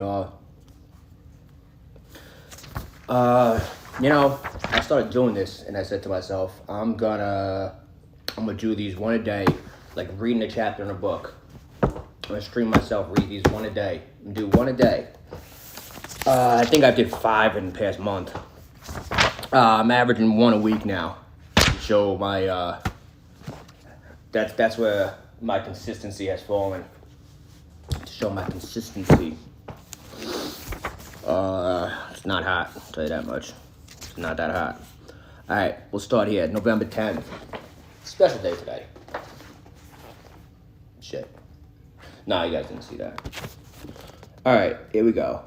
Uh, I started doing this, and I said to myself, I'm gonna do these one a day, like reading a chapter in a book. I'm gonna stream myself, read these one a day, and do one a day. I think I did 5 in the past month. I'm averaging 1 a week now. To show my that's where my consistency has fallen. To show my consistency. It's not hot, I'll tell you that much. It's not that hot. Alright, we'll start here. November 10th. Special day today. Shit. Nah, you guys didn't see that. Alright, here we go.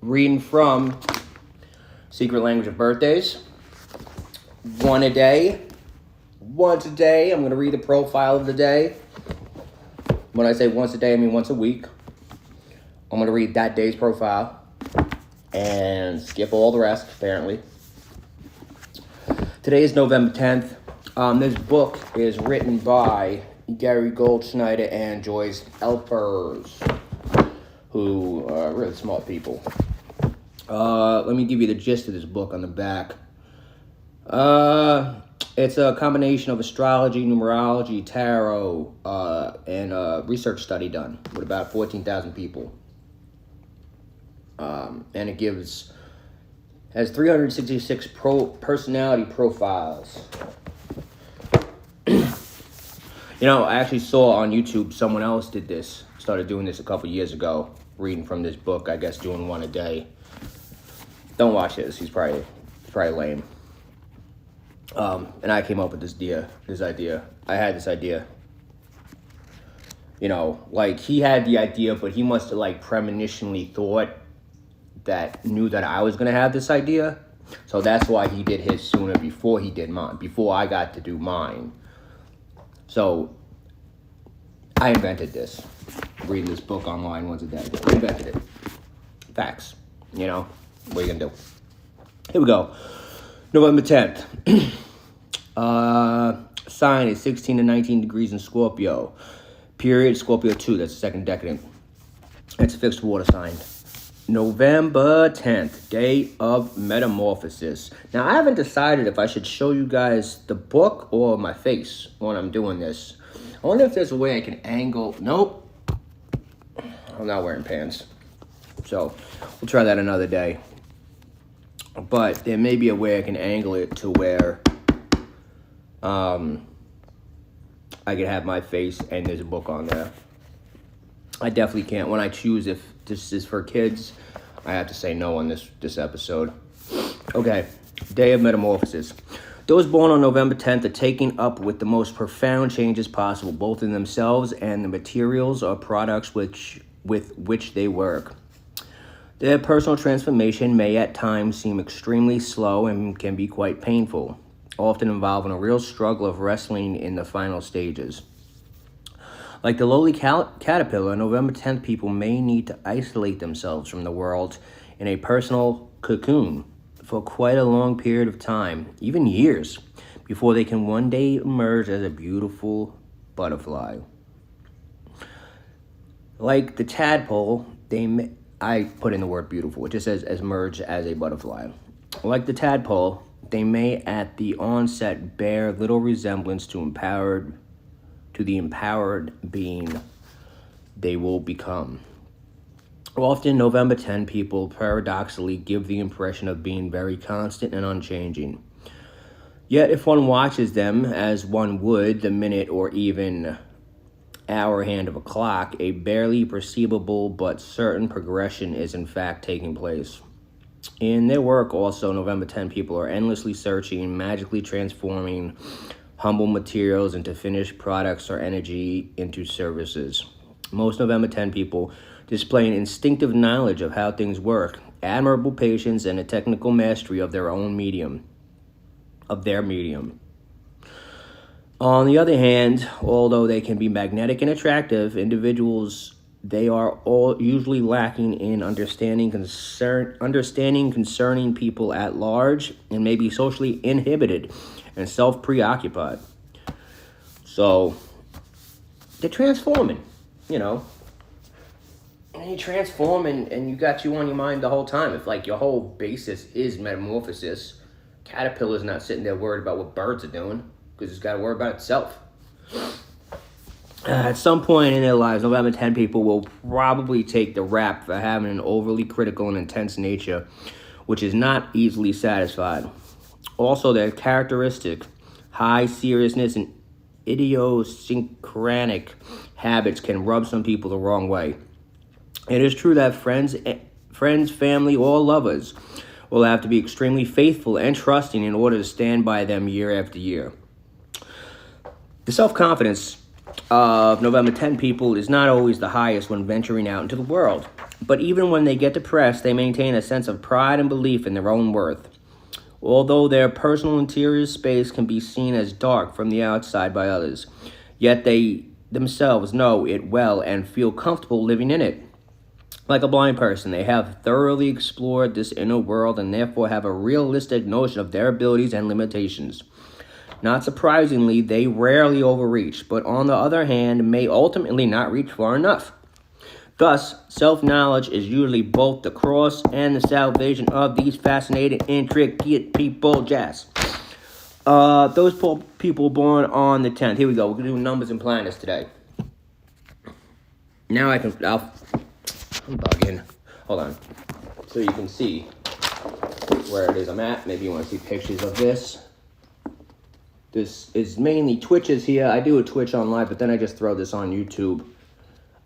Reading from Secret Language of Birthdays. One a day. Once a day. I'm going to read the profile of the day. When I say once a day, I mean once a week. I'm going to read that day's profile and skip all the rest, apparently. Today is November 10th. This book is written by Gary Goldschneider and Joyce Elpers, who are really smart people. Let me give you the gist of this book on the back. It's a combination of astrology, numerology, tarot, and a research study done with about 14,000 people. And it has 366 personality profiles. I actually saw on YouTube someone else did this. Started doing this a couple years ago, reading from this book, I guess doing one a day. Don't watch this. He's probably lame. And I came up with this idea. I had this idea. He had the idea, but he must have premonitionally knew that I was going to have this idea. So that's why he did his sooner before he did mine, before I got to do mine. So I invented this. Reading this book online once a day. I invented it. Facts. What are you going to do? Here we go. November 10th. Sign is 16 to 19 degrees in Scorpio. Period, Scorpio 2. That's the second decadent. It's a fixed water sign. November 10th, day of Metamorphosis. Now, I haven't decided if I should show you guys the book or my face when I'm doing this. I wonder if there's a way I can angle... Nope. I'm not wearing pants. So, we'll try that another day. But there may be a way I can angle it to where I could have my face and there's a book on there. I definitely can't. When I choose if this is for kids, I have to say no on this episode. Okay, Day of Metamorphosis. Those born on November 10th are taking up with the most profound changes possible, both in themselves and the materials or products with which they work. Their personal transformation may at times seem extremely slow and can be quite painful, often involving a real struggle of wrestling in the final stages. Like the lowly caterpillar, November 10th people may need to isolate themselves from the world in a personal cocoon for quite a long period of time, even years, before they can one day emerge as a beautiful butterfly. Like the tadpole, I put in the word beautiful. It just says emerge as a butterfly. Like the tadpole, they may at the onset bear little resemblance to the empowered being they will become. Often, November 10 people paradoxically give the impression of being very constant and unchanging. Yet, if one watches them as one would the minute or even hour hand of a clock, a barely perceivable but certain progression is in fact taking place. In their work also, November 10 people are endlessly searching, magically transforming humble materials into finished products or energy into services. Most November 10 people display an instinctive knowledge of how things work, admirable patience, and a technical mastery of their medium. On the other hand, although they can be magnetic and attractive individuals, they are all usually lacking in understanding concerning people at large and may be socially inhibited and self-preoccupied. So, they're transforming, And you transform, and you got you on your mind the whole time. If, like, your whole basis is metamorphosis, caterpillar's not sitting there worried about what birds are doing, because it's got to worry about itself. At some point in their lives, November 10 people will probably take the rap for having an overly critical and intense nature, which is not easily satisfied. Also, their characteristic high seriousness and idiosyncratic habits can rub some people the wrong way. It is true that friends, family, or lovers will have to be extremely faithful and trusting in order to stand by them year after year. The self-confidence of November 10 people is not always the highest when venturing out into the world, but even when they get depressed, they maintain a sense of pride and belief in their own worth. Although their personal interior space can be seen as dark from the outside by others, yet they themselves know it well and feel comfortable living in it. Like a blind person, they have thoroughly explored this inner world and therefore have a realistic notion of their abilities and limitations. Not surprisingly, they rarely overreach, but on the other hand, may ultimately not reach far enough. Thus, self-knowledge is usually both the cross and the salvation of these fascinating, intricate people. Jazz. Those poor people born on the 10th. Here we go. We're going to do numbers and planets today. Now I'm bugging. Hold on. So you can see where it is I'm at. Maybe you want to see pictures of this. This is mainly Twitches here. I do a Twitch on live, but then I just throw this on YouTube.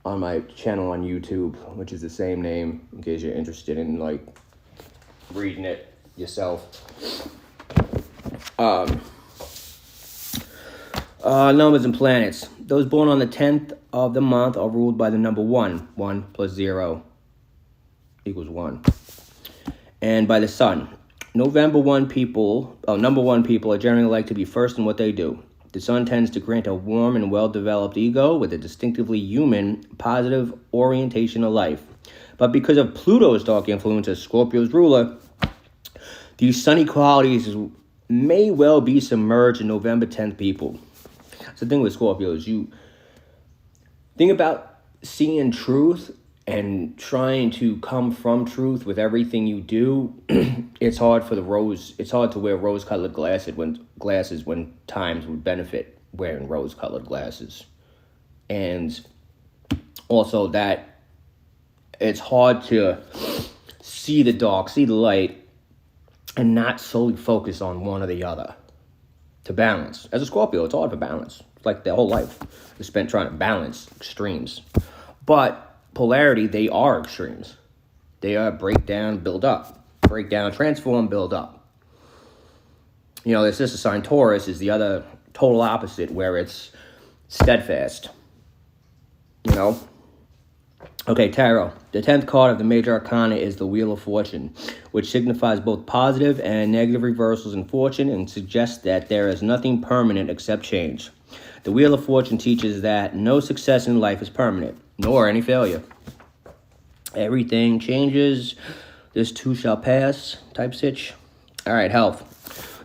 On my channel on YouTube, which is the same name, in case you're interested in, like, reading it yourself. Numbers and planets. Those born on the 10th of the month are ruled by the number 1. 1 plus 0 equals 1. And by the sun. Number 1 people are generally like to be first in what they do. The sun tends to grant a warm and well-developed ego with a distinctively human, positive orientation of life. But because of Pluto's dark influence as Scorpio's ruler, these sunny qualities may well be submerged in November 10th people. That's the thing with Scorpios. You think about seeing truth and trying to come from truth with everything you do. It's hard to wear rose-colored glasses when times would benefit wearing rose-colored glasses. And also that it's hard to see the dark, see the light, and not solely focus on one or the other. To balance. As a Scorpio, it's hard to balance. It's like their whole life is spent trying to balance extremes. But polarity, they are extremes. They are break down, build up. Break down, transform, build up. You know, their sister sign Taurus is the other total opposite, where it's steadfast. You know? Okay, tarot. The 10th card of the major arcana is the Wheel of Fortune, which signifies both positive and negative reversals in fortune and suggests that there is nothing permanent except change. The Wheel of Fortune teaches that no success in life is permanent, nor any failure. Everything changes. This too shall pass type sitch. All right, health.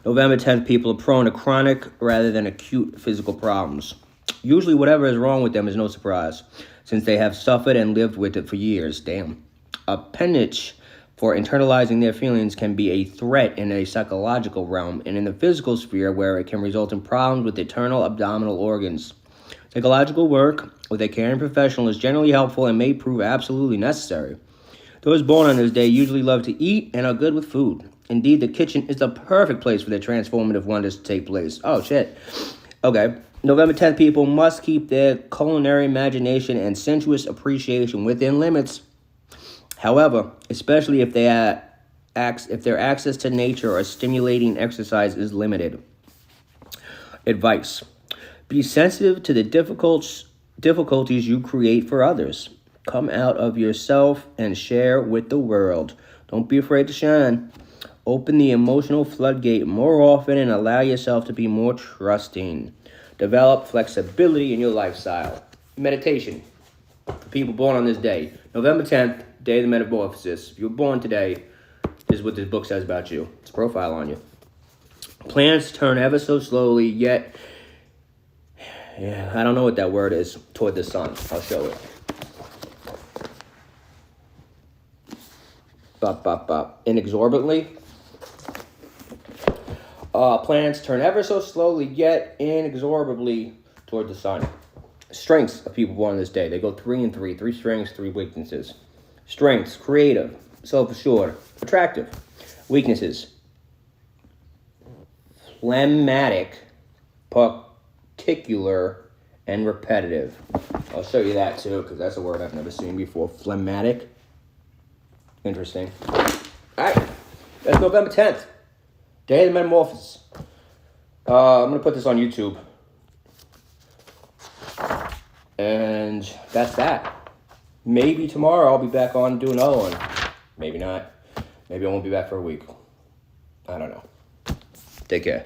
November 10th people are prone to chronic rather than acute physical problems. Usually whatever is wrong with them is no surprise, since they have suffered and lived with it for years. Damn. A penance for internalizing their feelings can be a threat in a psychological realm and in the physical sphere, where it can result in problems with internal abdominal organs. Psychological work with a caring professional is generally helpful and may prove absolutely necessary. Those born on this day usually love to eat and are good with food. Indeed, the kitchen is the perfect place for their transformative wonders to take place. Oh, shit. Okay. November 10th people must keep their culinary imagination and sensuous appreciation within limits. However, especially if their access to nature or stimulating exercise is limited. Advice. Be sensitive to the difficulties you create for others. Come out of yourself and share with the world. Don't be afraid to shine. Open the emotional floodgate more often and allow yourself to be more trusting. Develop flexibility in your lifestyle. Meditation. For people born on this day. November 10th, day of the Metamorphosis. If you were born today, this is what this book says about you. It's a profile on you. Planets turn ever so slowly, yet... I don't know what that word is. Toward the sun. I'll show it. Inexorably. Planets turn ever so slowly, yet inexorably toward the sun. Strengths of people born on this day. They go 3 and 3. 3 strengths, 3 weaknesses. Strengths: creative, self-assured, attractive. Weaknesses: phlegmatic, particular, and repetitive. I'll show you that too, because that's a word I've never seen before. Phlegmatic. Interesting. Alright, that's November 10th. Day of the Metamorphosis. I'm going to put this on YouTube. And that's that. Maybe tomorrow I'll be back on and do another one. Maybe not. Maybe I won't be back for a week. I don't know. Take care.